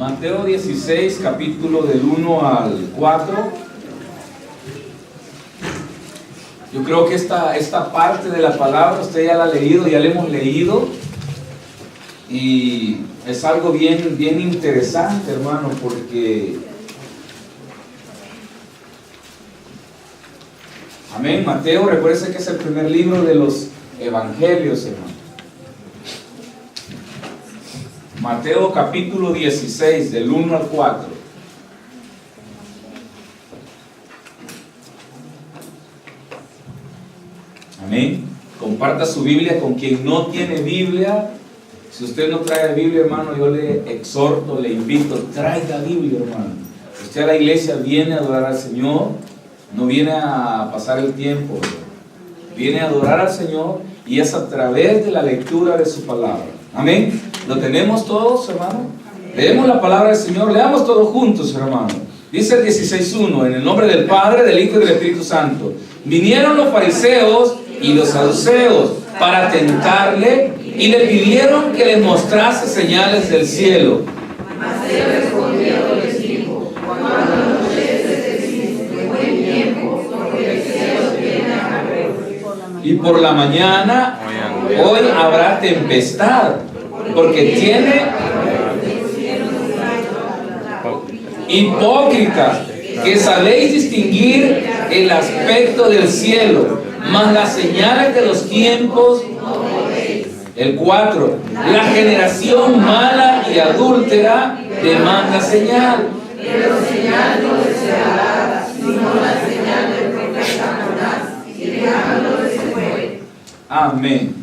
Mateo 16, capítulo del 1 al 4. Yo creo que esta parte de la palabra usted ya la ha leído, ya la hemos leído. Y es algo bien interesante, hermano, porque... Amén. Mateo, recuérdese que es el primer libro de los evangelios, hermano. Mateo capítulo 16, del 1 al 4. Amén. Comparta su Biblia con quien no tiene Biblia. Si usted no trae Biblia, hermano, yo le exhorto, le invito, traiga Biblia, hermano. Usted a la iglesia viene a adorar al Señor, no viene a pasar el tiempo, viene a adorar al Señor, y es a través de la lectura de su palabra. Amén. ¿Lo tenemos todos, hermano? Leemos la palabra del Señor, leamos todos juntos, hermano. Dice el 16:1, en el nombre del Padre, del Hijo y del Espíritu Santo. Vinieron los fariseos y los saduceos para tentarle y le pidieron que les mostrase señales del cielo. Mas él respondió y les dijo: cuando anochece decís de buen tiempo, porque el cielo viene a caer. Y por la mañana, hoy habrá tempestad, porque tiene hipócritas, que sabéis distinguir el aspecto del cielo, mas las señales de los tiempos. El 4, la generación mala y adúltera demanda señal. Pero señal no les será dada, sino la señal del profeta Jonás. Y dejándolo se fue. Amén.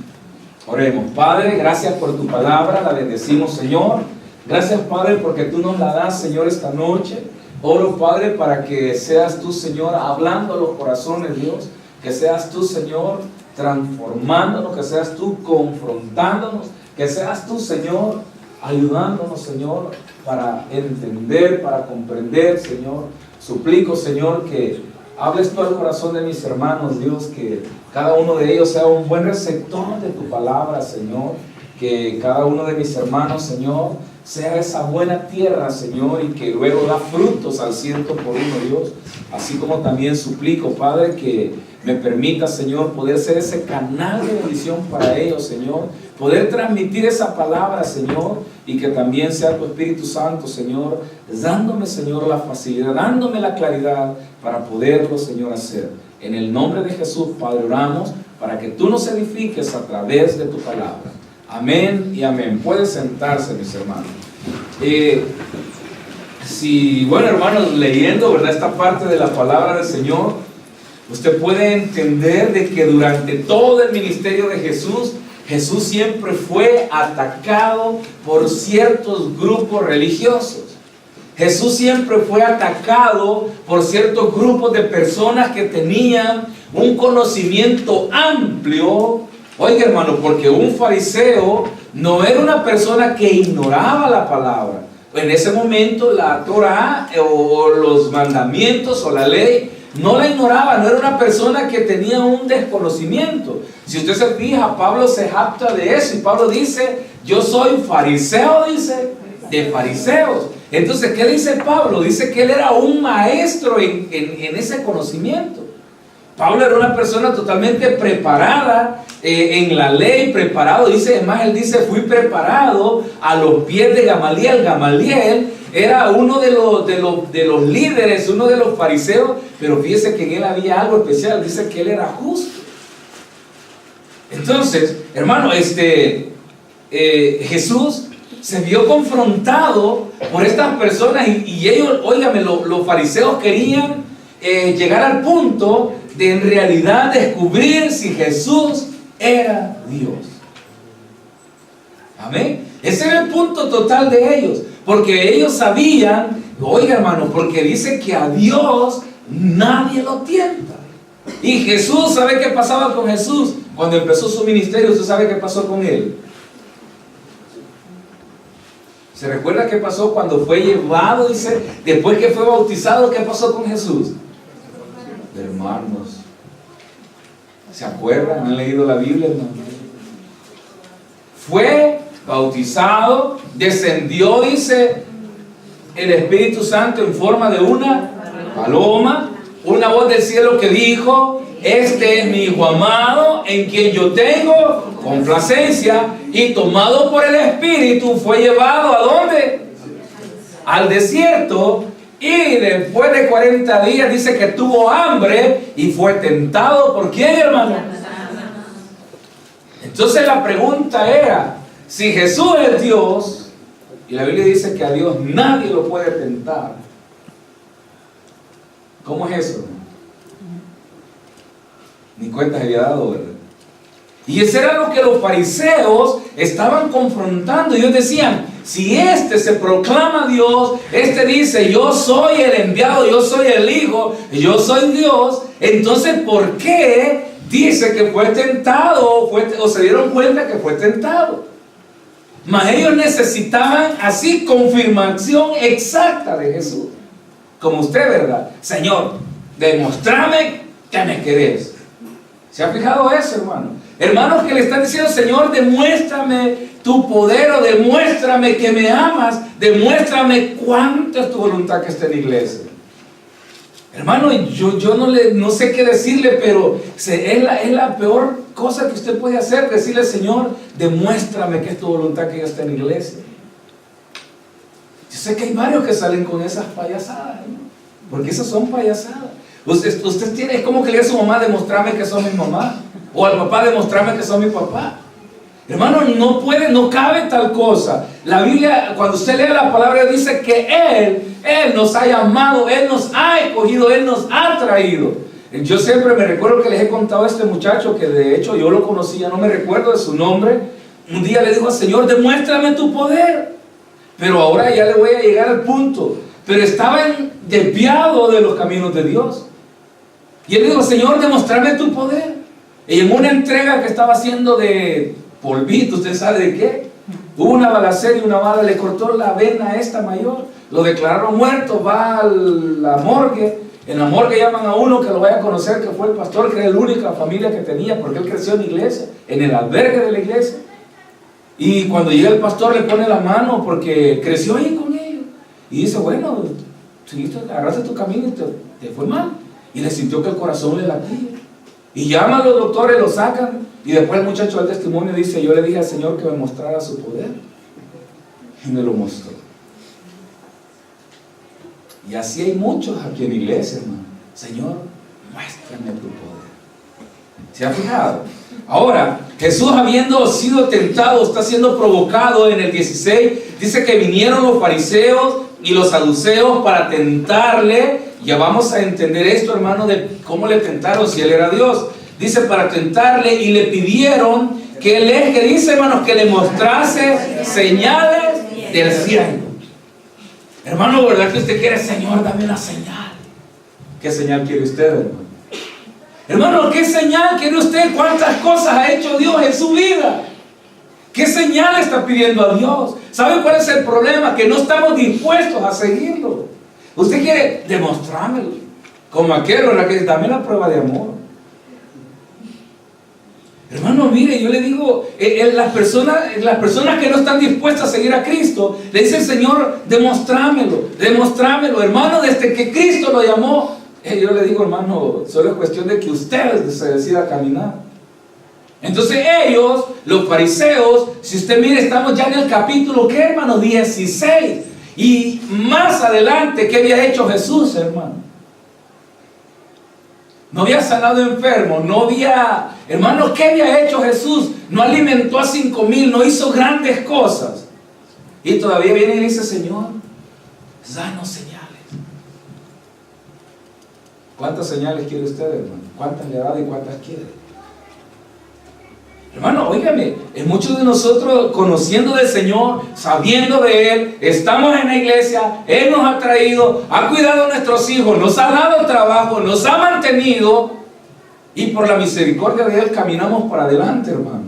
Oremos. Padre, gracias por tu palabra, la bendecimos, Señor. Gracias, Padre, porque tú nos la das, Señor, esta noche. Oro, Padre, para que seas tú, Señor, hablando a los corazones, Dios. Que seas tú, Señor, transformándonos, que seas tú confrontándonos, que seas tú, Señor, ayudándonos, Señor, para entender, para comprender, Señor. Suplico, Señor, que hables tú al corazón de mis hermanos, Dios, que cada uno de ellos sea un buen receptor de tu palabra, Señor. Que cada uno de mis hermanos, Señor, sea esa buena tierra, Señor, y que luego da frutos al 100 por uno, Dios. Así como también suplico, Padre, que me permita, Señor, poder ser ese canal de bendición para ellos, Señor. Poder transmitir esa palabra, Señor, y que también sea tu Espíritu Santo, Señor, dándome, Señor, la facilidad, dándome la claridad para poderlo, Señor, hacer. En el nombre de Jesús, Padre, oramos para que tú nos edifiques a través de tu palabra. Amén y amén. Pueden sentarse, mis hermanos. Bueno, hermanos, leyendo, ¿verdad?, esta parte de la palabra del Señor, usted puede entender de que durante todo el ministerio de Jesús, Jesús siempre fue atacado por ciertos grupos religiosos. Jesús siempre fue atacado por ciertos grupos de personas que tenían un conocimiento amplio. Oiga, hermano, porque un fariseo no era una persona que ignoraba la palabra. En ese momento la Torah o los mandamientos o la ley no la ignoraba, no era una persona que tenía un desconocimiento. Si usted se fija, Pablo se jacta de eso y Pablo dice: yo soy fariseo, dice, de fariseos. Entonces, ¿qué dice Pablo? Dice que él era un maestro en ese conocimiento. Pablo era una persona totalmente preparada en la ley, preparado, dice, además él dice, fui preparado a los pies de Gamaliel. Gamaliel era uno de los líderes, uno de los fariseos, pero fíjese que en él había algo especial, dice que él era justo. Entonces, hermano, Jesús se vio confrontado por estas personas y ellos, óigame, los fariseos querían llegar al punto de en realidad descubrir si Jesús era Dios. Amén. Ese era el punto total de ellos, porque ellos sabían, oiga, hermano, porque dice que a Dios nadie lo tienta. Y Jesús, ¿sabe qué pasaba con Jesús? Cuando empezó su ministerio, ¿usted sabe qué pasó con él? ¿Se recuerda qué pasó cuando fue llevado? Dice, después que fue bautizado, ¿qué pasó con Jesús? Hermanos, ¿se acuerdan? ¿Han leído la Biblia, hermano? Fue bautizado, descendió, dice, el Espíritu Santo en forma de una paloma, una voz del cielo que dijo: este es mi Hijo amado, en quien yo tengo complacencia. Y tomado por el Espíritu fue llevado ¿a dónde? Al desierto. Y después de 40 días dice que tuvo hambre y fue tentado. ¿Por quién, hermano? Entonces la pregunta era, si Jesús es Dios, y la Biblia dice que a Dios nadie lo puede tentar, ¿cómo es eso? Ni cuenta se había dado, ¿verdad? Y eso era lo que los fariseos estaban confrontando. Ellos decían: si este se proclama Dios, este dice: yo soy el enviado, yo soy el Hijo, yo soy Dios, entonces ¿por qué dice que fue tentado o se dieron cuenta que fue tentado? Mas ellos necesitaban así confirmación exacta de Jesús. Como usted, ¿verdad? Señor, demostrame que me querés. ¿Se ha fijado eso, hermano? Hermanos que le están diciendo: Señor, demuéstrame tu poder, o demuéstrame que me amas, demuéstrame cuánto es tu voluntad que esté en la iglesia. Hermano, yo no sé qué decirle, pero es la peor cosa que usted puede hacer, decirle: Señor, demuéstrame que es tu voluntad que yo esté en la iglesia. Yo sé que hay varios que salen con esas payasadas, ¿no? Porque esas son payasadas. Usted tiene, es como que le dice a su mamá: demostrame que sos mi mamá. O al papá: demostrame que sos mi papá. Hermano, no cabe tal cosa. La Biblia, cuando usted lee la palabra, dice que Él nos ha llamado, Él nos ha escogido, Él nos ha traído. Yo siempre me recuerdo que les he contado a este muchacho, que de hecho yo lo conocía, no me recuerdo de su nombre. Un día le dijo: Señor, demuéstrame tu poder. Pero ahora ya le voy a llegar al punto. Pero estaba desviado de los caminos de Dios. Y él dijo: Señor, demostrame tu poder. Y en una entrega que estaba haciendo de polvito, ¿usted sabe de qué? Hubo una balacera y una bala le cortó la vena esta mayor. Lo declararon muerto, va a la morgue. En la morgue llaman a uno que lo vaya a conocer, que fue el pastor, que era la única familia que tenía, porque él creció en la iglesia, en el albergue de la iglesia. Y cuando llega el pastor le pone la mano porque creció ahí con ellos. Y dice: bueno, agarraste tu camino y te fue mal. Y le sintió que el corazón le latía. Y llaman a los doctores, lo sacan. Y después el muchacho al testimonio dice: yo le dije al Señor que me mostrara su poder. Y me lo mostró. Y así hay muchos aquí en la iglesia, hermano. Señor, muéstrame tu poder. ¿Se ha fijado? Ahora, Jesús, habiendo sido tentado, está siendo provocado. En el 16 dice que vinieron los fariseos y los saduceos para tentarle. Ya vamos a entender esto, hermano, de cómo le tentaron si él era Dios. Dice: para tentarle, y le pidieron que dice, hermanos, que le mostrase señales del cielo. Hermano, ¿verdad que usted quiere? Señor, dame una señal. ¿Qué señal quiere usted, hermano? Hermano, ¿qué señal quiere usted? ¿Cuántas cosas ha hecho Dios en su vida? ¿Qué señal está pidiendo a Dios? ¿Sabe cuál es el problema? Que no estamos dispuestos a seguirlo. Usted quiere: demostrármelo. Como aquel, ¿verdad? Que dame la prueba de amor. Hermano, mire, yo le digo, las personas que no están dispuestas a seguir a Cristo, le dicen: Señor, demostrámelo. Hermano, desde que Cristo lo llamó, yo le digo: hermano, solo es cuestión de que usted se decida a caminar. Entonces ellos, los fariseos, si usted mire, estamos ya en el capítulo, ¿qué, hermano? 16. Y más adelante, ¿qué había hecho Jesús, hermano? No había sanado enfermos, no había... Hermano, ¿qué había hecho Jesús? No alimentó a 5,000, no hizo grandes cosas. Y todavía viene y dice: Señor, danos señales. ¿Cuántas señales quiere usted, hermano? ¿Cuántas le ha dado y cuántas quiere? Hermano, óigame, muchos de nosotros, conociendo del Señor, sabiendo de Él, estamos en la iglesia, Él nos ha traído, ha cuidado a nuestros hijos, nos ha dado trabajo, nos ha mantenido, y por la misericordia de Él caminamos para adelante, hermano.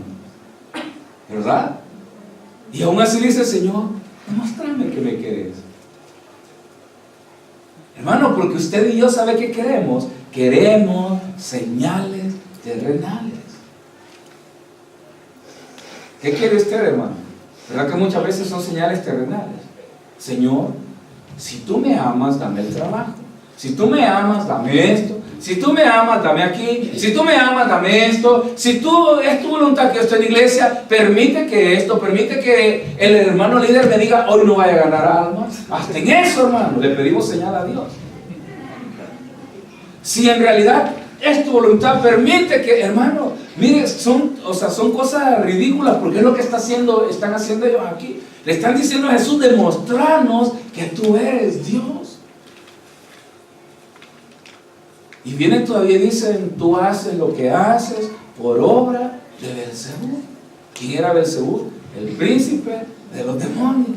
¿Verdad? Y aún así dice: Señor, demuéstrame que me querés. Hermano, porque usted y yo, ¿sabe qué queremos? Queremos señales terrenales. ¿Qué quiere usted, hermano? ¿Verdad que muchas veces son señales terrenales? Señor, si tú me amas, dame el trabajo. Si tú me amas, dame esto. Si tú me amas, dame aquí. Si tú me amas, dame esto. Si tú es tu voluntad que yo esté en la iglesia, permite que el hermano líder me diga, hoy no vaya a ganar almas. Hasta en eso, hermano, le pedimos señal a Dios. Si en realidad es tu voluntad, permite que, hermano, mire, son cosas ridículas, porque es lo que están haciendo ellos aquí. Le están diciendo a Jesús, demostrarnos que tú eres Dios. Y vienen todavía y dicen, tú haces lo que haces por obra de Beelzebú. ¿Quién era Beelzebú? El príncipe de los demonios.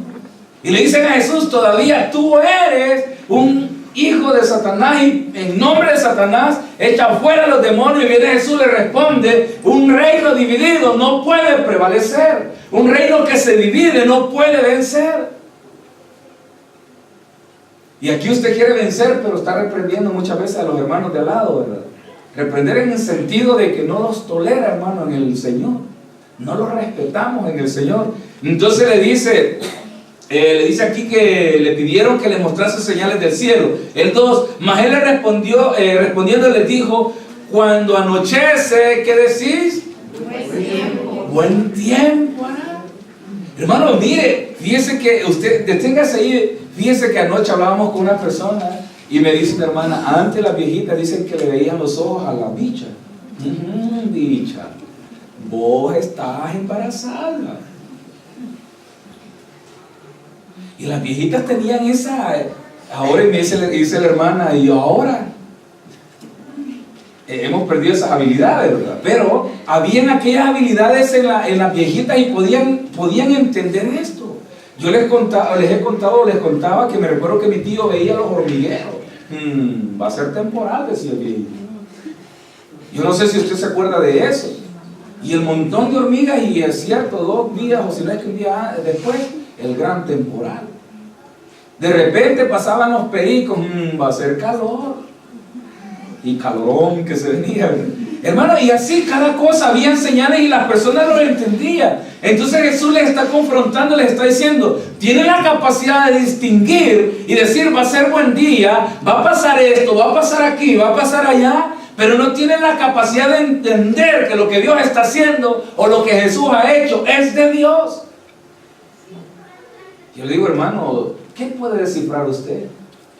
Y le dicen a Jesús, todavía tú eres un hijo de Satanás, y en nombre de Satanás echa fuera a los demonios. Y viene Jesús, le responde, un reino dividido no puede prevalecer. Un reino que se divide no puede vencer. Y aquí usted quiere vencer, pero está reprendiendo muchas veces a los hermanos de al lado, ¿verdad? Reprender en el sentido de que no los tolera, hermano, en el Señor. No los respetamos en el Señor. Entonces le dice aquí que le pidieron que le mostrase señales del cielo. El 2, mas él le respondió, respondiendo les dijo, cuando anochece, ¿qué decís? Buen tiempo. Buen tiempo hará. Hermano, mire, fíjese que usted, deténgase ahí. Fíjense que anoche hablábamos con una persona y me dice una hermana, antes las viejitas dicen que le veían los ojos a la bicha. Bicha, vos estás embarazada. Y las viejitas tenían esa, ahora me dice la hermana, y ahora hemos perdido esas habilidades, ¿verdad? Pero habían aquellas habilidades en las viejitas y podían entender esto. Yo les contaba que me recuerdo que mi tío veía los hormigueros. Va a ser temporal, decía el viejito. Yo no sé si usted se acuerda de eso. Y el montón de hormigas, y es cierto, 2 días o si no es que un día después, el gran temporal. De repente pasaban los pericos, va a ser calor. Y calorón que se venía. Hermano, y así cada cosa, habían señales y las personas lo entendían. Entonces Jesús les está confrontando, les está diciendo, tienen la capacidad de distinguir y decir, va a ser buen día, va a pasar esto, va a pasar aquí, va a pasar allá, pero no tienen la capacidad de entender que lo que Dios está haciendo o lo que Jesús ha hecho es de Dios. Yo le digo, hermano, ¿qué puede descifrar usted?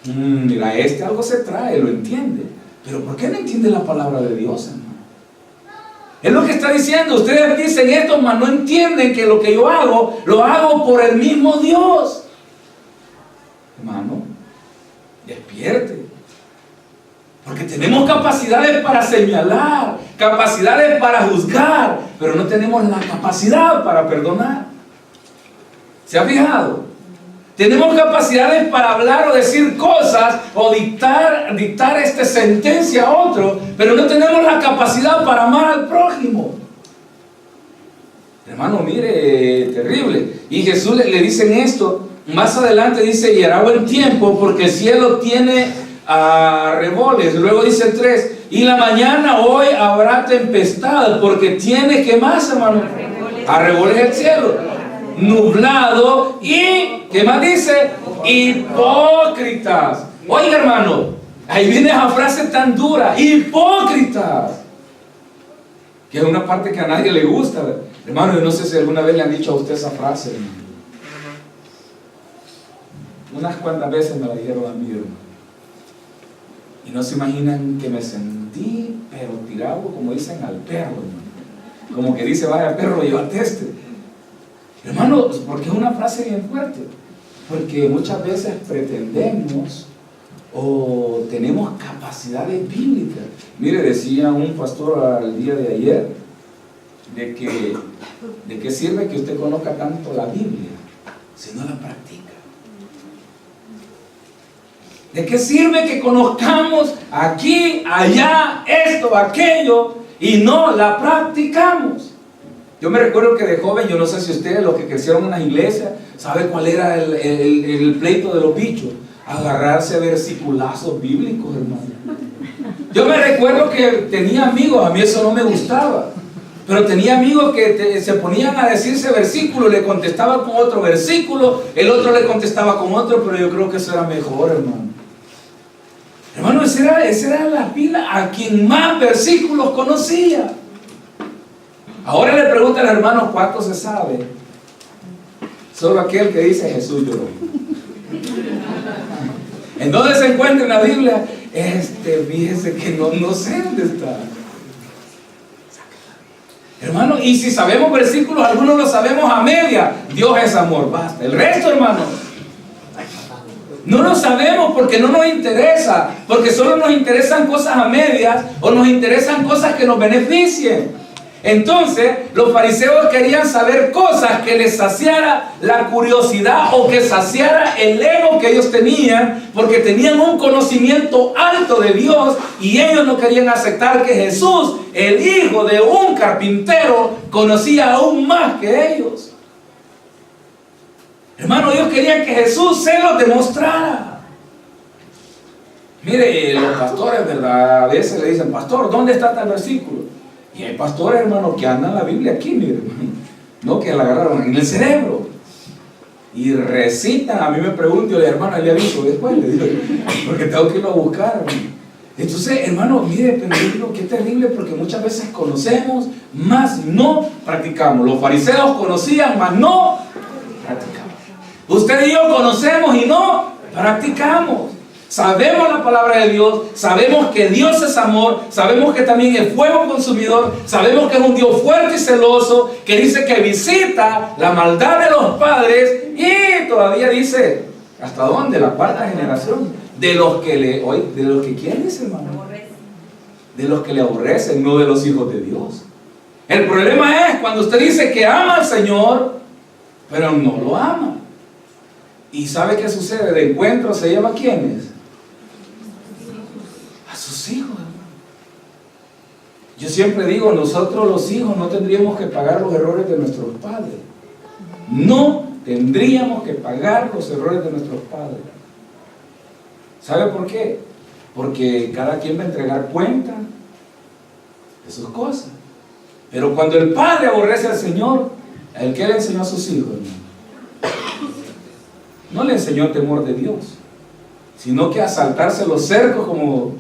Mira, algo se trae, lo entiende, pero ¿por qué no entiende la palabra de Dios, hermano? Es lo que está diciendo. Ustedes dicen esto, mas no entienden que lo que yo hago, lo hago por el mismo Dios. Hermano, despierte. Porque tenemos capacidades para señalar, capacidades para juzgar, pero no tenemos la capacidad para perdonar. ¿Se ha fijado? Tenemos capacidades para hablar o decir cosas o dictar sentencia a otro, pero no tenemos la capacidad para amar al prójimo. Hermano, mire, terrible. Y Jesús le dicen esto. Más adelante dice, y hará buen tiempo porque el cielo tiene arreboles. Luego dice el 3, y la mañana hoy habrá tempestad porque tiene, ¿qué más, hermano? Arreboles el cielo. Nublado y, ¿qué más dice? Hipócritas. Oiga, hermano, ahí viene esa frase tan dura, hipócritas, que es una parte que a nadie le gusta. Hermano, yo no sé si alguna vez le han dicho a usted esa frase, hermano. Unas cuantas veces me la dijeron a mí, hermano. Y no se imaginan que me sentí, pero tirado, como dicen, al perro, hermano. Como que dice, vaya perro, llévate este. Hermano, porque es una frase bien fuerte. Porque muchas veces pretendemos o tenemos capacidades bíblicas. Mire, decía un pastor al día de ayer, de qué sirve que usted conozca tanto la Biblia si no la practica. ¿De qué sirve que conozcamos aquí, allá, esto, aquello y no la practicamos? Yo me recuerdo que de joven, yo no sé si ustedes, los que crecieron en las iglesias, ¿sabe cuál era el pleito de los bichos? Agarrarse a versiculazos bíblicos, hermano. Yo me recuerdo que tenía amigos, a mí eso no me gustaba. Pero tenía amigos que se ponían a decirse versículos, le contestaban con otro versículo, el otro le contestaba con otro, pero yo creo que eso era mejor, hermano. Hermano, esa era la pila a quien más versículos conocía. Ahora le pregunta al hermano cuánto se sabe. Solo aquel que dice Jesús lloró. ¿En dónde se encuentra en la Biblia? Fíjese que no sé dónde está. Hermano, y si sabemos versículos, algunos los sabemos a media. Dios es amor, basta. El resto, hermano, no lo sabemos porque no nos interesa, porque solo nos interesan cosas a medias o nos interesan cosas que nos beneficien. Entonces, los fariseos querían saber cosas que les saciara la curiosidad o que saciara el ego que ellos tenían, porque tenían un conocimiento alto de Dios y ellos no querían aceptar que Jesús, el hijo de un carpintero, conocía aún más que ellos. Hermano, ellos querían que Jesús se los demostrara. Mire, los pastores, ¿verdad? A veces le dicen, pastor, ¿dónde está tal versículo? Y hay pastores, hermano, que andan la Biblia aquí, mire, no, que la agarraron en el cerebro y recitan. A mí me pregunto, hermano, le aviso después, le digo, porque tengo que irlo a buscar, hermano. Entonces, hermano, mire, pero yo digo, qué terrible, porque muchas veces conocemos, más no practicamos. Los fariseos conocían, más no practicamos. Usted y yo conocemos y no practicamos. Sabemos la palabra de Dios, sabemos que Dios es amor, sabemos que también es fuego consumidor, sabemos que es un Dios fuerte y celoso, que dice que visita la maldad de los padres y todavía dice, ¿hasta dónde? La cuarta generación de los que ¿quién dice, hermano? De los que le aborrecen, no de los hijos de Dios. El problema es cuando usted dice que ama al Señor, pero no lo ama. ¿Y sabe qué sucede? De encuentro se lleva ¿a quiénes? A sus hijos, hermano. Yo siempre digo, nosotros los hijos no tendríamos que pagar los errores de nuestros padres. No tendríamos que pagar los errores de nuestros padres. ¿Sabe por qué? Porque cada quien va a entregar cuenta de sus cosas. Pero cuando el padre aborrece al Señor, ¿el qué le enseñó a sus hijos, hermano? No le enseñó temor de Dios, sino que a saltarse los cercos como,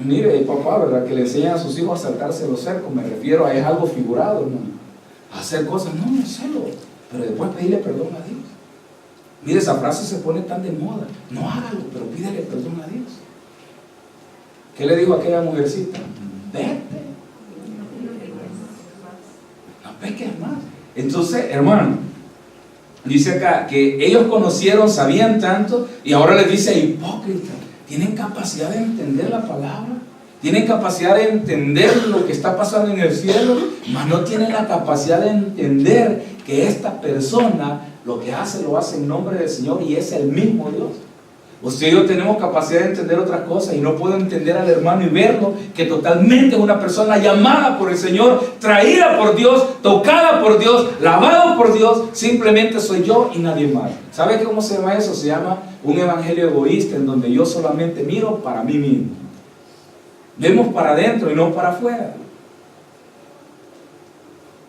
mire, el papá, ¿verdad? Que le enseñan a sus hijos a saltarse los cercos, me refiero a es algo figurado, hermano. A hacer cosas, no hacerlo, pero después pedirle perdón a Dios. Mire, esa frase se pone tan de moda, no hágalo, pero pídele perdón a Dios. ¿Qué le dijo a aquella mujercita? Vete, no peques más. Entonces, hermano, dice acá que ellos conocieron, sabían tanto, y ahora les dice hipócrita. Tienen capacidad de entender la palabra, tienen capacidad de entender lo que está pasando en el cielo, mas no tienen la capacidad de entender que esta persona lo que hace, lo hace en nombre del Señor y es el mismo Dios. Usted y yo tenemos capacidad de entender otras cosas y no puedo entender al hermano y verlo que totalmente es una persona llamada por el Señor, traída por Dios, tocada por Dios, lavado por Dios. Simplemente soy yo y nadie más. ¿Sabe cómo se llama eso? Se llama un evangelio egoísta, en donde yo solamente miro para mí mismo. Vemos para adentro y no para afuera.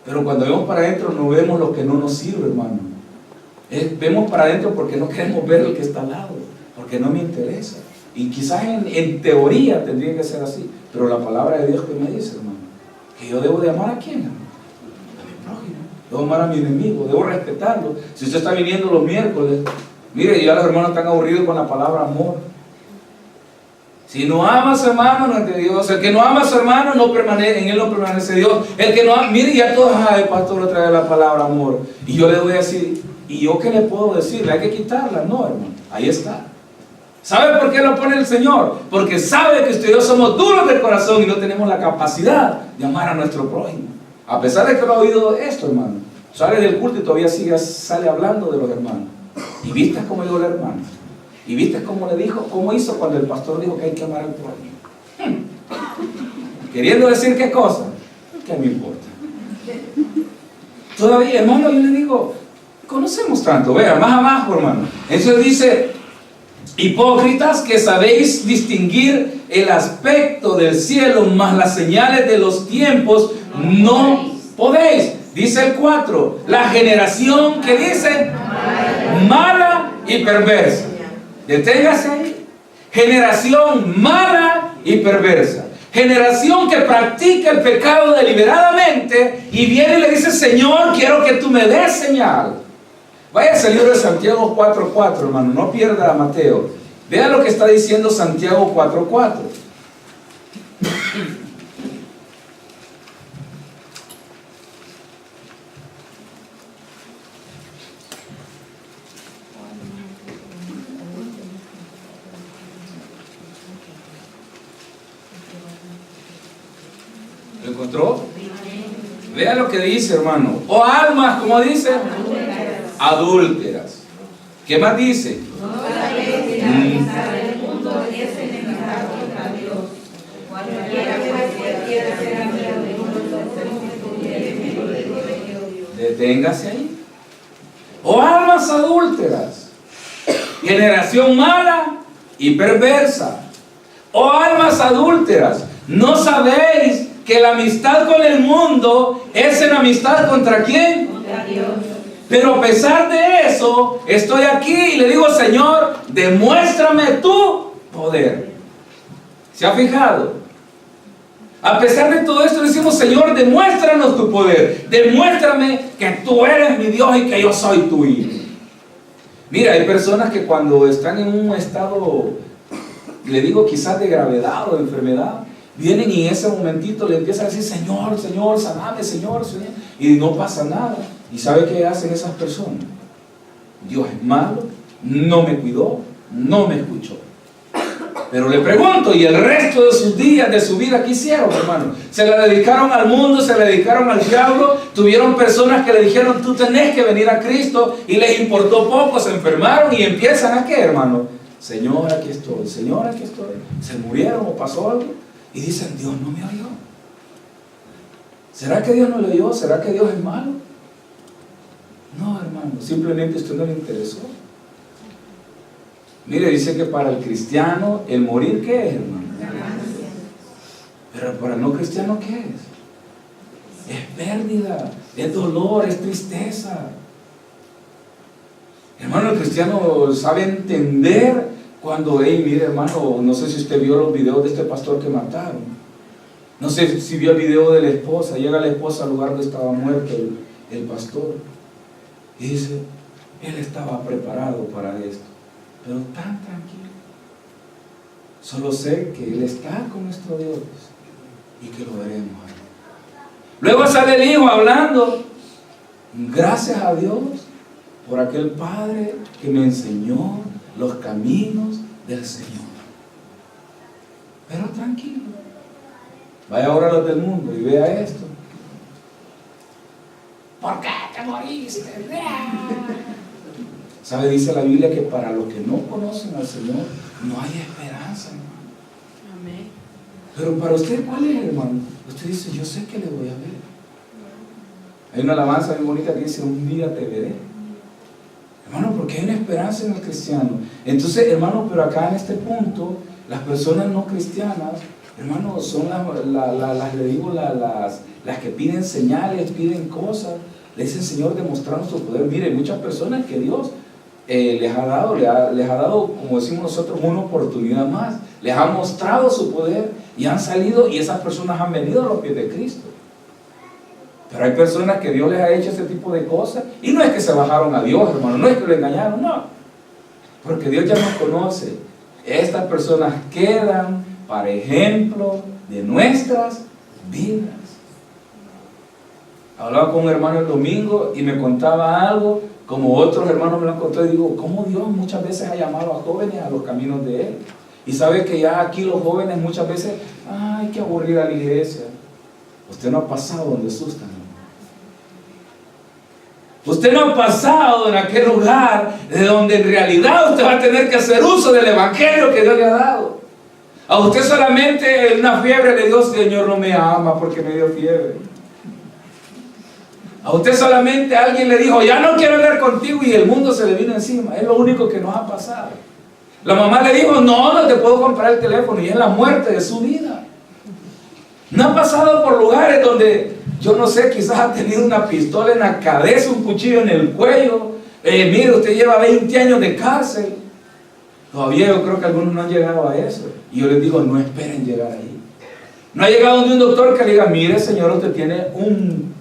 Pero cuando vemos para adentro no vemos lo que no nos sirve, hermano. Vemos para adentro porque no queremos ver el que está al lado, porque no me interesa. Y quizás en teoría tendría que ser así, pero la palabra de Dios que me dice, hermano, que yo debo de amar a quién, hermano, a mi prójimo, debo amar a mi enemigo, debo respetarlo. Si usted está viniendo los miércoles, mire, ya los hermanos están aburridos con la palabra amor. Si no ama a su hermano, no es de Dios. El que no ama a su hermano, en él no permanece Dios. El que no ama, mire, ya todos, el pastor le trae la palabra amor. Y yo le voy a decir, ¿y yo qué le puedo decir? ¿Hay que quitarla? No, hermano, ahí está. ¿Sabe por qué lo pone el Señor? Porque sabe que usted y yo somos duros de corazón y no tenemos la capacidad de amar a nuestro prójimo. A pesar de que lo ha oído esto, hermano, sale del culto y todavía sale hablando de los hermanos. Y viste cómo dijo el hermano. Y viste cómo le dijo, cómo hizo cuando el pastor dijo que hay que amar al prójimo. Queriendo decir qué cosa, ¿qué me importa? Todavía, hermano, yo le digo, conocemos tanto, vea, más abajo, hermano. Entonces dice, Hipócritas, que sabéis distinguir el aspecto del cielo, mas las señales de los tiempos no podéis. Dice el 4, la generación que dice mala y perversa. Deténgase ahí. Generación mala y perversa. Generación que practica el pecado deliberadamente y viene y le dice: Señor, quiero que tú me des señal. Váyase al libro de Santiago 4:4, hermano, no pierda a Mateo. Vea lo que está diciendo Santiago 4:4. ¿Lo encontró? Vea lo que dice, hermano. O almas, ¿cómo dice? Adúlteras. ¿Qué más dice? Deténgase ahí. O almas adúlteras, generación mala y perversa. O almas adúlteras, ¿no sabéis que la amistad con el mundo es en amistad contra quién? Contra Dios. Pero a pesar de eso, estoy aquí y le digo: Señor, demuéstrame tu poder. ¿Se ha fijado? A pesar de todo esto, le decimos: Señor, demuéstranos tu poder. Demuéstrame que tú eres mi Dios y que yo soy tu hijo. Mira, hay personas que cuando están en un estado, le digo quizás de gravedad o de enfermedad, vienen y en ese momentito le empiezan a decir: Señor, Señor, saname, Señor, Señor. Y no pasa nada. ¿Y sabe qué hacen esas personas? Dios es malo, no me cuidó, no me escuchó. Pero le pregunto, ¿y el resto de sus días, de su vida, qué hicieron, hermano? Se la dedicaron al mundo, se le dedicaron al diablo. Tuvieron personas que le dijeron: tú tenés que venir a Cristo, y les importó poco, se enfermaron y empiezan a ¿qué, hermano? Señor, aquí estoy, Señor, aquí estoy. Se murieron o pasó algo y dicen: Dios no me oyó. ¿Será que Dios no le oyó? ¿Será que Dios es malo? No, hermano, simplemente usted no le interesó. Mire, dice que para el cristiano el morir, ¿qué es, hermano? Pero para el no cristiano, ¿qué es? Es pérdida, es dolor, es tristeza. Hermano, el cristiano sabe entender cuando, mire, hermano, no sé si usted vio los videos de este pastor que mataron. No sé si vio el video de la esposa. Llega la esposa al lugar donde estaba muerto el pastor y dice: él estaba preparado para esto, pero tan tranquilo. Solo sé que él está con nuestro Dios y que lo veremos ahí. Luego sale el hijo hablando: gracias a Dios por aquel padre que me enseñó los caminos del Señor. Pero tranquilo. Vaya ahora a los del mundo y vea esto. ¿Por qué te moriste? ¿Sabe? Dice la Biblia que para los que no conocen al Señor no hay esperanza, hermano. Amén. Pero para usted, ¿cuál es, hermano? Usted dice: yo sé que le voy a ver. Hay una alabanza muy bonita que dice: un día te veré. Hermano, porque hay una esperanza en el cristiano. Entonces, hermano, pero acá en este punto, las personas no cristianas, hermano, son las que piden señales, piden cosas. Le dicen: Señor, demostrarnos tu poder. Mire, muchas personas que Dios les ha dado, como decimos nosotros, una oportunidad más. Les ha mostrado su poder y han salido, y esas personas han venido a los pies de Cristo. Pero hay personas que Dios les ha hecho ese tipo de cosas, y no es que se bajaron a Dios, hermano, no es que lo engañaron, no. Porque Dios ya nos conoce. Estas personas quedan para ejemplo de nuestras vidas. Hablaba con un hermano el domingo y me contaba algo, como otros hermanos me lo han contado, y digo: cómo Dios muchas veces ha llamado a jóvenes a los caminos de Él. Y sabe que ya aquí los jóvenes muchas veces: ay, qué aburrida la iglesia. Usted no ha pasado donde asustan. Usted no ha pasado en aquel lugar de donde en realidad usted va a tener que hacer uso del evangelio que Dios le ha dado. A usted solamente en una fiebre le dio: Señor, no me ama porque me dio fiebre. A usted solamente alguien le dijo: ya no quiero hablar contigo, y el mundo se le vino encima. Es lo único que nos ha pasado. La mamá le dijo, no, no te puedo comprar el teléfono, y es la muerte de su vida. ¿No ha pasado por lugares donde, yo no sé, quizás ha tenido una pistola en la cabeza, un cuchillo en el cuello? Mire, usted lleva 20 años de cárcel. Todavía yo creo que algunos no han llegado a eso. Y yo les digo, no esperen llegar ahí. No ha llegado donde un doctor que le diga, mire señor, usted tiene un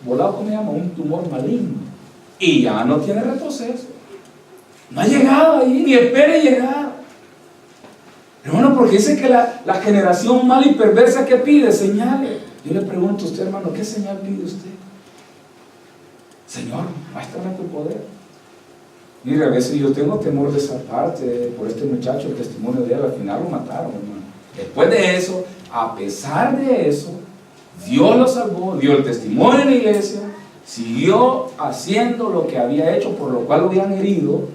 volado, ¿cómo se llama? Un tumor maligno. Y ya no tiene retroceso. No ha llegado ahí, ni espere llegar. Hermano, porque dice que la generación mala y perversa que pide señales. Yo le pregunto a usted, hermano, ¿qué señal pide usted? Señor, muéstrame tu poder. Mire, a veces yo tengo temor de esa parte, por este muchacho, el testimonio de él, al final lo mataron, hermano. Después de eso, a pesar de eso, Dios lo salvó, dio el testimonio en la iglesia, siguió haciendo lo que había hecho, por lo cual lo habían herido.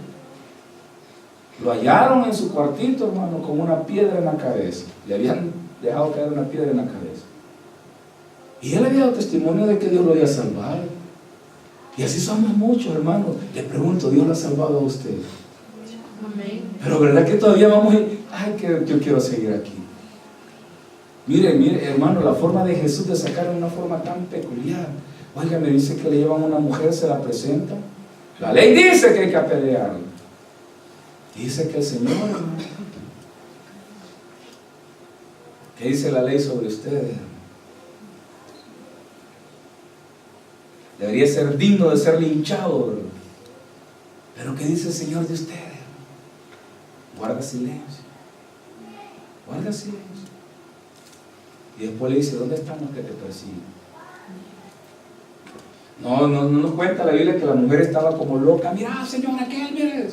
Lo hallaron en su cuartito, hermano, con una piedra en la cabeza. Le habían dejado caer una piedra en la cabeza. Y él había dado testimonio de que Dios lo había salvado. Y así somos muchos, hermanos. Le pregunto, ¿Dios lo ha salvado a usted? Amén. Pero ¿verdad que todavía vamos a ir? Ay, que yo quiero seguir aquí. Mire, hermano, la forma de Jesús de sacar es una forma tan peculiar. Oiga, me dice que le llevan a una mujer, se la presenta. La ley dice que hay que apedrearla. Dice que el Señor, hermano. ¿Qué dice la ley sobre ustedes? Debería ser digno de ser linchado, ¿verdad? Pero ¿qué dice el Señor de ustedes? Guarda silencio. Guarda silencio. Y después le dice, ¿dónde están los que te persiguen? No nos cuenta la Biblia que la mujer estaba como loca. Mira, Señor, aquel, mire.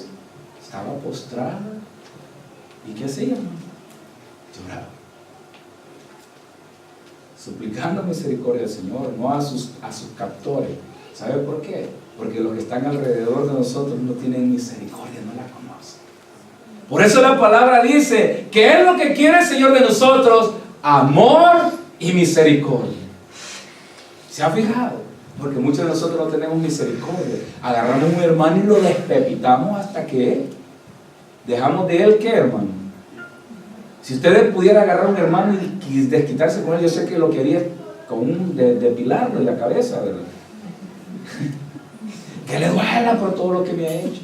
Estaba postrada. ¿Y qué hacía, hermano? Lloraba. Suplicando misericordia al Señor, no a sus captores. ¿Sabe por qué? Porque los que están alrededor de nosotros no tienen misericordia, no la conocen. Por eso la palabra dice que es lo que quiere el Señor de nosotros: amor y misericordia. ¿Se ha fijado? Porque muchos de nosotros no tenemos misericordia. Agarramos a un hermano y lo despepitamos hasta que dejamos de él, ¿qué, hermano? Si ustedes pudieran agarrar a un hermano y desquitarse con él, yo sé que lo quería con depilarlo en la cabeza, ¿verdad? Que le duela por todo lo que me ha hecho.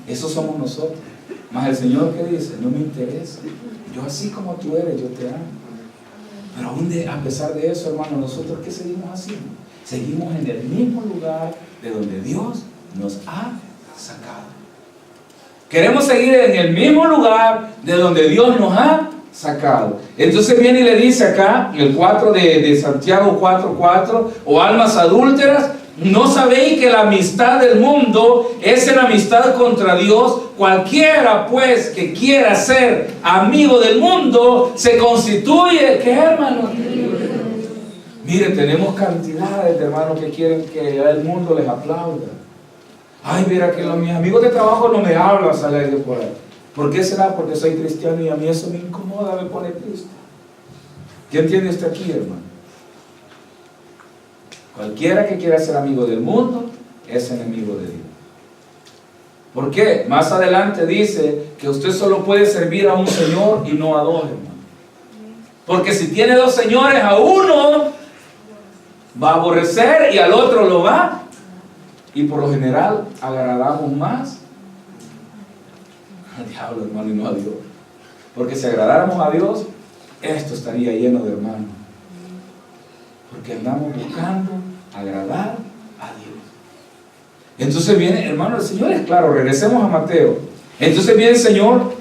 Eso somos nosotros. Mas el Señor, ¿qué dice? No me interesa. Yo así como tú eres, yo te amo. Pero aún a pesar de eso, hermano, nosotros ¿qué seguimos haciendo? Seguimos en el mismo lugar de donde Dios nos ha sacado. Queremos seguir en el mismo lugar de donde Dios nos ha sacado. Entonces viene y le dice acá, el 4 de Santiago 4:4, o almas adúlteras, ¿no sabéis que la amistad del mundo es enemistad contra Dios? Cualquiera pues que quiera ser amigo del mundo se constituye, ¿qué, hermano? Mire, tenemos cantidades de hermanos que quieren que el mundo les aplauda. Ay, mira que mis amigos de trabajo no me hablan, sale de por ahí. ¿Por qué será? Porque soy cristiano y a mí eso me incomoda, me pone triste. ¿Qué entiende usted aquí, hermano? Cualquiera que quiera ser amigo del mundo es enemigo de Dios. ¿Por qué? Más adelante dice que usted solo puede servir a un Señor y no a dos, hermano. Porque si tiene dos señores, a uno va a aborrecer y al otro lo va. Y por lo general agradamos más al diablo, hermano, y no a Dios. Porque si agradáramos a Dios, esto estaría lleno de hermanos. Porque andamos buscando agradar a Dios. Entonces viene, hermano, el Señor es claro. Regresemos a Mateo. Entonces viene el Señor,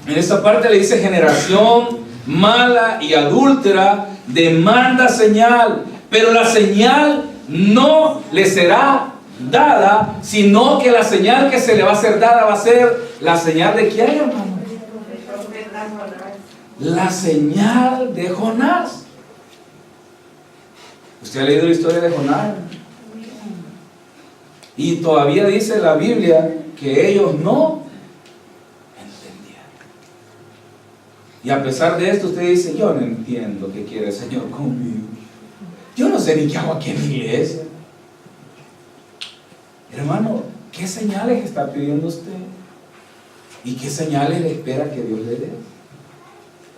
en esta parte le dice: generación mala y adúltera demanda señal, pero la señal no le será dada, sino que la señal que se le va a ser dada va a ser la señal de ¿quién, hermano? La señal de Jonás. ¿Usted ha leído la historia de Jonás? Y todavía dice la Biblia que ellos no entendían. Y a pesar de esto usted dice: yo no entiendo qué quiere el Señor conmigo. Yo no sé ni qué hago aquí en mi iglesia. Hermano, ¿qué señales está pidiendo usted? ¿Y qué señales le espera que Dios le dé?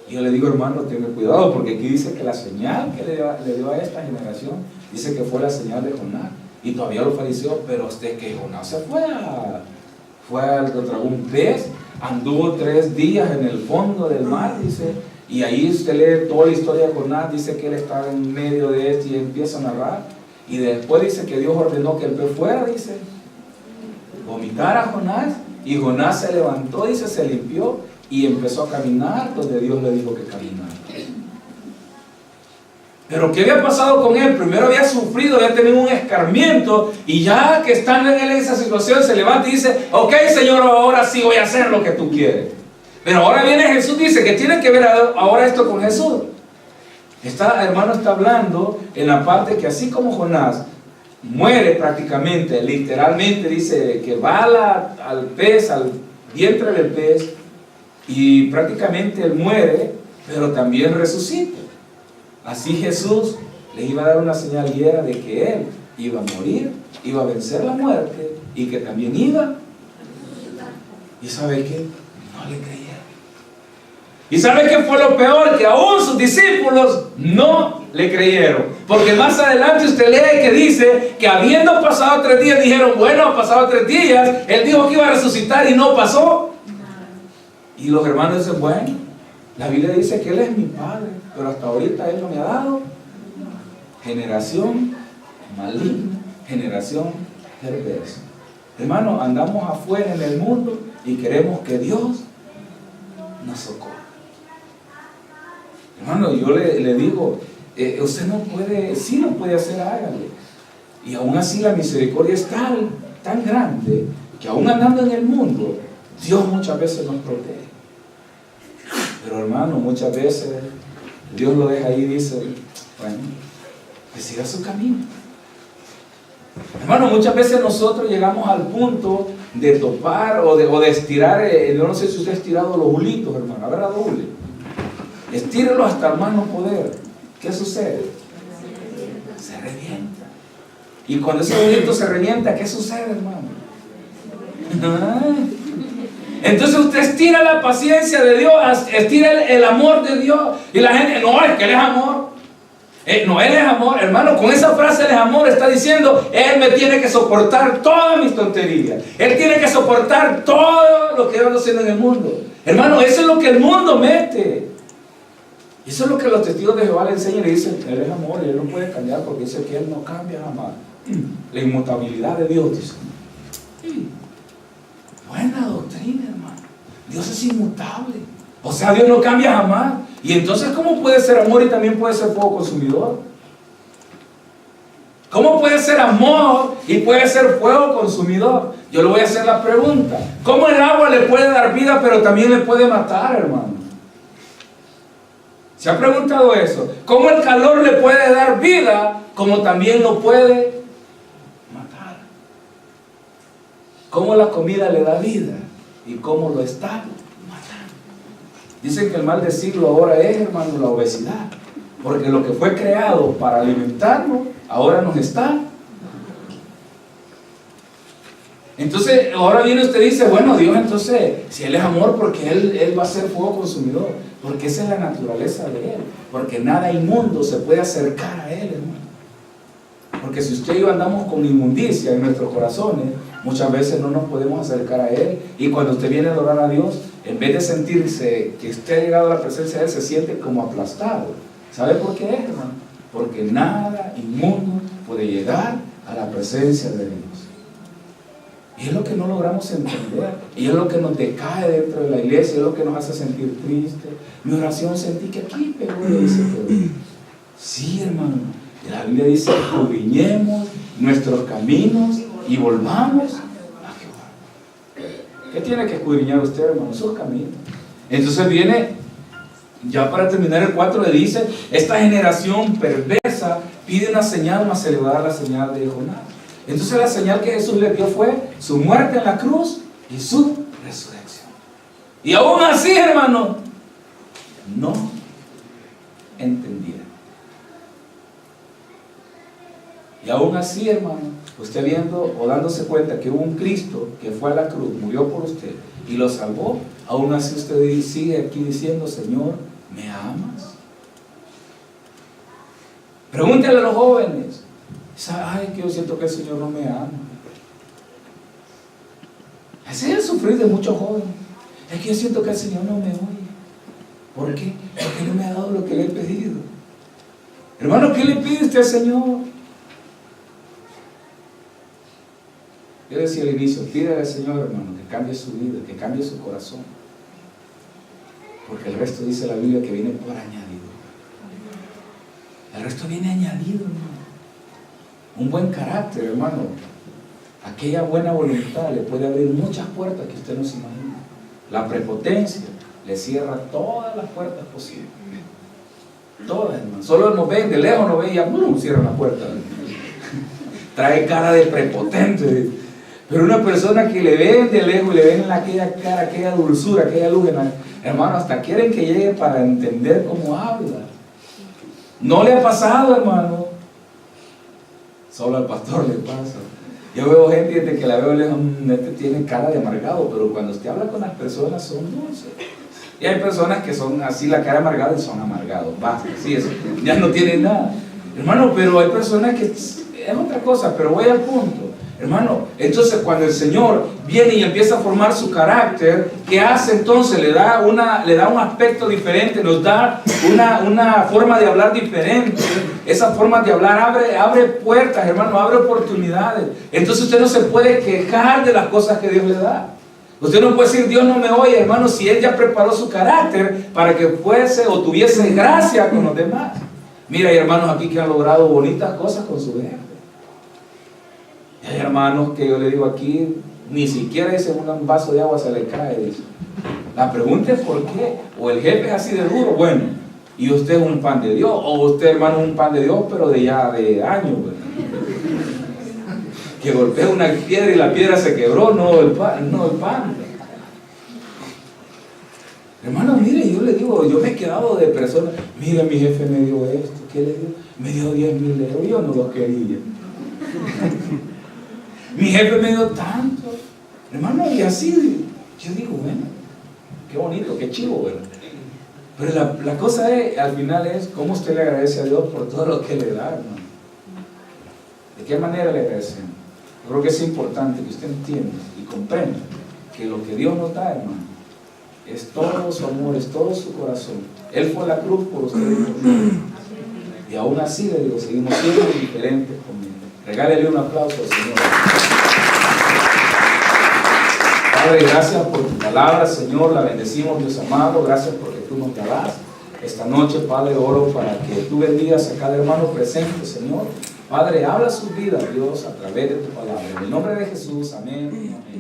Y yo le digo, hermano, tenga cuidado, porque aquí dice que la señal que le dio a esta generación, dice que fue la señal de Jonás. Y todavía los fariseos, pero usted que Jonás se fue al tragó un pez, anduvo 3 días en el fondo del mar, dice, y ahí usted lee toda la historia de Jonás, dice que él estaba en medio de esto y empieza a narrar, y después dice que Dios ordenó que el pez fuera, dice, vomitar a Jonás, y Jonás se levantó, dice, se limpió y empezó a caminar donde Dios le dijo que caminara. Pero ¿qué había pasado con él? Primero había sufrido, había tenido un escarmiento, y ya que estando en esa situación se levanta y dice, ok Señor, ahora sí voy a hacer lo que tú quieres. Pero ahora viene Jesús, dice que tiene que ver ahora esto con Jesús. Hermano, está hablando en la parte que así como Jonás muere prácticamente, literalmente dice que va al pez, al vientre del pez, y prácticamente él muere, pero también resucita. Así Jesús les iba a dar una señal, y era de que él iba a morir, iba a vencer la muerte, y que también iba. ¿Y sabe qué? No le creyeron. ¿Y sabe qué fue lo peor? Que aún sus discípulos no le creyeron. Porque más adelante usted lee que dice que habiendo pasado 3 días, dijeron, bueno, ha pasado 3 días, él dijo que iba a resucitar y no pasó. Y los hermanos dicen, bueno, la Biblia dice que él es mi padre, pero hasta ahorita él no me ha dado. Generación maligna, generación perversa. Hermano, andamos afuera en el mundo y queremos que Dios nos socorra. Hermano, yo le digo, usted no puede, sí lo puede hacer, hágale. Y aún así la misericordia es tan grande, que aún andando en el mundo, Dios muchas veces nos protege. Pero hermano, muchas veces Dios lo deja ahí y dice, bueno, que siga su camino. Hermano, muchas veces nosotros llegamos al punto de topar o de estirar, yo no sé si usted ha estirado los hulitos, hermano, a ver, doble. Estírelo hasta el más no poder. ¿Qué sucede? Se revienta. Y cuando ese hulito se revienta, ¿qué sucede, hermano? Entonces usted estira la paciencia de Dios, estira el amor de Dios. Y la gente, no, es que Él es amor. No, Él es amor, hermano. Con esa frase Él es amor está diciendo, Él me tiene que soportar todas mis tonterías. Él tiene que soportar todo lo que yo ando haciendo en el mundo. Hermano, eso es lo que el mundo mete. Eso es lo que los testigos de Jehová le enseñan y le dicen, Él es amor y Él no puede cambiar porque dice que Él no cambia jamás. La inmutabilidad de Dios, dice. Buena doctrina, hermano. Dios es inmutable. O sea, Dios no cambia jamás. Y entonces, ¿cómo puede ser amor y también puede ser fuego consumidor? ¿Cómo puede ser amor y puede ser fuego consumidor? Yo le voy a hacer la pregunta. ¿Cómo el agua le puede dar vida pero también le puede matar, hermano? ¿Se ha preguntado eso? ¿Cómo el calor le puede dar vida como también lo puede matar? ¿Cómo la comida le da vida y cómo lo está matando? Dicen que el mal del siglo ahora es, hermano, la obesidad. Porque lo que fue creado para alimentarnos, ahora nos está. Entonces, ahora viene usted y dice, bueno, Dios, entonces, si Él es amor, porque Él va a ser fuego consumidor. Porque esa es la naturaleza de Él. Porque nada inmundo se puede acercar a Él, hermano. Porque si usted y yo andamos con inmundicia en nuestros corazones, muchas veces no nos podemos acercar a Él. Y cuando usted viene a adorar a Dios, en vez de sentirse que usted ha llegado a la presencia de Él, se siente como aplastado. ¿Sabe por qué es, hermano? Porque nada inmundo puede llegar a la presencia de Dios. Y es lo que no logramos entender. Y es lo que nos decae dentro de la iglesia. Es lo que nos hace sentir triste. Mi oración sentí que aquí pegó, dice Pedro. Sí, hermano. Y la Biblia dice, escudriñemos nuestros caminos y volvamos a Jehová. ¿Qué tiene que escudriñar usted, hermano? Sus caminos. Entonces viene, ya para terminar el 4 le dice, esta generación perversa pide una señal, mas se le va a dar la señal de Jonás. Entonces la señal que Jesús le dio fue su muerte en la cruz y su resurrección. Y aún así, hermano, no entendía. Y aún así, hermano, usted viendo o dándose cuenta que hubo un Cristo que fue a la cruz, murió por usted, y lo salvó. Aún así usted sigue aquí diciendo: Señor, ¿me amas? Pregúntale a los jóvenes. Ay, que yo siento que el Señor no me ama. Ese es el sufrir de muchos jóvenes. Es que yo siento que el Señor no me oye. ¿Por qué? Porque no me ha dado lo que le he pedido. Hermano, ¿qué le pide usted al Señor? Yo decía al inicio: pídale al Señor, hermano, que cambie su vida, que cambie su corazón. Porque el resto dice la Biblia que viene por añadido. El resto viene añadido, hermano. Un buen carácter, hermano. Aquella buena voluntad le puede abrir muchas puertas que usted no se imagina. La prepotencia le cierra todas las puertas posibles. Todas, hermano. Solo nos ven, de lejos nos ven y ya cierran la puerta. Trae cara de prepotente. Pero una persona que le ven de lejos y le ven en aquella cara, aquella dulzura, aquella luz, hermano, hasta quieren que llegue para entender cómo habla. ¿No le ha pasado, hermano? Solo al pastor le pasa. Yo veo gente desde que la veo lejos, tiene cara de amargado, pero cuando usted habla con las personas son dulces. Y hay personas que son así, la cara amargada, y son amargados. Basta, sí, eso ya no tienen nada. Hermano, pero hay personas que es otra cosa, pero voy al punto. Hermano, entonces cuando el Señor viene y empieza a formar su carácter, ¿qué hace entonces? Le da un aspecto diferente, nos da una forma de hablar diferente. Esa forma de hablar abre puertas, hermano, abre oportunidades. Entonces usted no se puede quejar de las cosas que Dios le da. Usted no puede decir: Dios no me oye, hermano, si Él ya preparó su carácter para que fuese o tuviese gracia con los demás. Mira, hay hermanos aquí que han logrado bonitas cosas con su jefe. Hay hermanos que yo le digo aquí, ni siquiera dice un vaso de agua se le cae. Dice. La pregunta es ¿por qué? O el jefe es así de duro, bueno, y usted es un pan de Dios, o usted, hermano, es un pan de Dios, pero de ya de años, bueno. Que golpea una piedra y la piedra se quebró, no el pan. Hermano, mire, yo le digo, yo me he quedado de personas. Mire, mi jefe me dio esto, ¿qué le dio? Me dio 10,000 euros, yo no los quería. Mi jefe me dio tanto, hermano, y así, yo digo, bueno, qué bonito, qué chivo, bueno. Pero la cosa es, al final es, ¿cómo usted le agradece a Dios por todo lo que le da, hermano? ¿De qué manera le agradecemos? Yo creo que es importante que usted entienda y comprenda que lo que Dios nos da, hermano, es todo su amor, es todo su corazón. Él fue a la cruz por usted y por mí. Y aún así, le digo, seguimos siendo diferentes conmigo. Regálele un aplauso al Señor. Padre, gracias por tu palabra, Señor, la bendecimos, Dios amado, gracias porque tú nos darás. Esta noche, Padre, oro para que tú bendigas a cada hermano presente, Señor. Padre, habla sus vidas, Dios, a través de tu palabra. En el nombre de Jesús, amén. Amén.